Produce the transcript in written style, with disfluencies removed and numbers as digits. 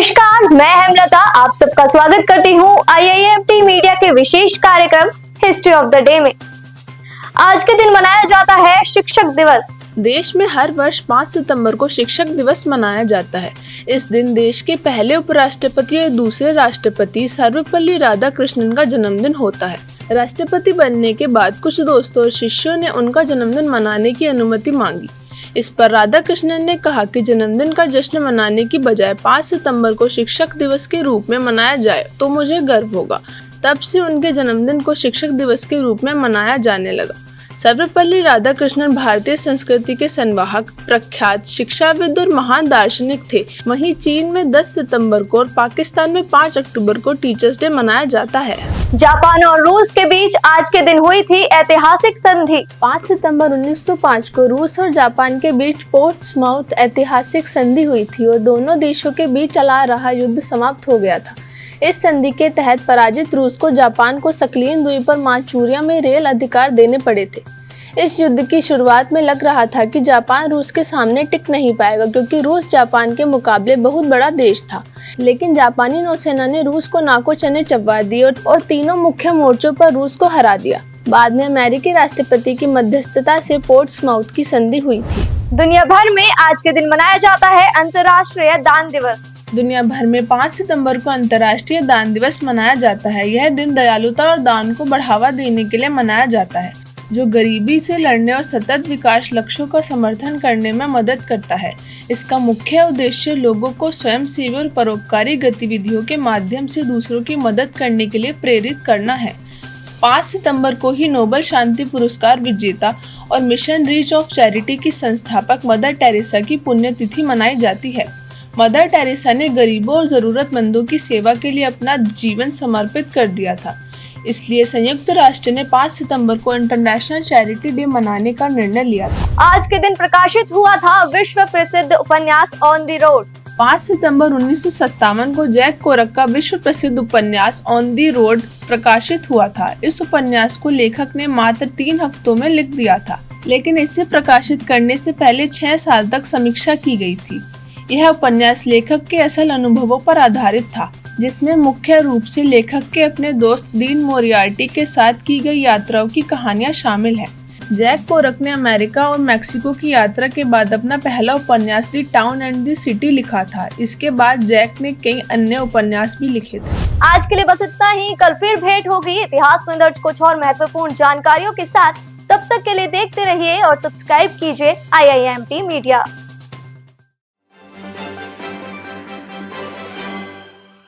नमस्कार, मैं हेमलता आप सबका स्वागत करती हूँ IIMT मीडिया के विशेष कार्यक्रम हिस्ट्री ऑफ द डे में। आज के दिन मनाया जाता है शिक्षक दिवस। देश में हर वर्ष 5 सितंबर को शिक्षक दिवस मनाया जाता है। इस दिन देश के पहले उपराष्ट्रपति और दूसरे राष्ट्रपति सर्वपल्ली राधाकृष्णन का जन्मदिन होता है। राष्ट्रपति बनने के बाद कुछ दोस्तों और शिष्यों ने उनका जन्मदिन मनाने की अनुमति मांगी। इस पर राधाकृष्णन ने कहा कि जन्मदिन का जश्न मनाने की बजाय 5 सितंबर को शिक्षक दिवस के रूप में मनाया जाए तो मुझे गर्व होगा। तब से उनके जन्मदिन को शिक्षक दिवस के रूप में मनाया जाने लगा। सर्वपल्ली राधाकृष्णन भारतीय संस्कृति के संवाहक, प्रख्यात शिक्षाविद और महान दार्शनिक थे। वहीं चीन में 10 सितंबर को और पाकिस्तान में 5 अक्टूबर को टीचर्स डे मनाया जाता है। जापान और रूस के बीच आज के दिन हुई थी ऐतिहासिक संधि। 5 सितंबर 1905 को रूस और जापान के बीच पोर्ट्समाउथ ऐतिहासिक संधि हुई थी और दोनों देशों के बीच चला रहा युद्ध समाप्त हो गया था। इस संधि के तहत पराजित रूस को जापान को सक्लियन द्वीप पर मांचूरिया में रेल अधिकार देने पड़े थे। इस युद्ध की शुरुआत में लग रहा था कि जापान रूस के सामने टिक नहीं पाएगा, क्योंकि रूस जापान के मुकाबले बहुत बड़ा देश था। लेकिन जापानी नौसेना ने रूस को नाको चने चबवा दिए और तीनों मुख्य मोर्चों पर रूस को हरा दिया। बाद में अमेरिकी राष्ट्रपति की मध्यस्थता से पोर्ट्समाउथ की संधि हुई थी। दुनिया भर में आज के दिन मनाया जाता है अंतर्राष्ट्रीय दान दिवस। दुनिया भर में 5 सितंबर को अंतर्राष्ट्रीय दान दिवस मनाया जाता है। यह दिन दयालुता और दान को बढ़ावा देने के लिए मनाया जाता है, जो गरीबी से लड़ने और सतत विकास लक्ष्यों का समर्थन करने में मदद करता है। इसका मुख्य उद्देश्य लोगों को स्वयंसेवी और परोपकारी गतिविधियों के माध्यम से दूसरों की मदद करने के लिए प्रेरित करना है। 5 सितंबर को ही नोबेल शांति पुरस्कार विजेता और मिशन रीच ऑफ चैरिटी की संस्थापक मदर टेरेसा की पुण्यतिथि मनाई जाती है। मदर टेरेसा ने गरीबों और ज़रूरतमंदों की सेवा के लिए अपना जीवन समर्पित कर दिया था। इसलिए संयुक्त राष्ट्र ने 5 सितंबर को इंटरनेशनल चैरिटी डे मनाने का निर्णय लिया था। आज के दिन प्रकाशित हुआ था विश्व प्रसिद्ध उपन्यास ऑन द रोड। 5 सितंबर 1957 को जैक कोरक का विश्व प्रसिद्ध उपन्यास ऑन द रोड प्रकाशित हुआ था। इस उपन्यास को लेखक ने मात्र 3 हफ्तों में लिख दिया था, लेकिन इसे प्रकाशित करने से पहले 6 साल तक समीक्षा की गई थी। यह उपन्यास लेखक के असल अनुभवों पर आधारित था, जिसमें मुख्य रूप से लेखक के अपने दोस्त डीन मोरियार्टी के साथ की गई यात्राओं की कहानियां शामिल हैं। जैक कोरक ने अमेरिका और मेक्सिको की यात्रा के बाद अपना पहला उपन्यास the town and the city लिखा था। इसके बाद जैक ने कई अन्य उपन्यास भी लिखे थे। आज के लिए बस इतना ही। कल फिर भेंट होगी इतिहास में दर्ज कुछ और महत्वपूर्ण जानकारियों के साथ। तब तक के लिए देखते रहिए और सब्सक्राइब कीजिए IIMT मीडिया।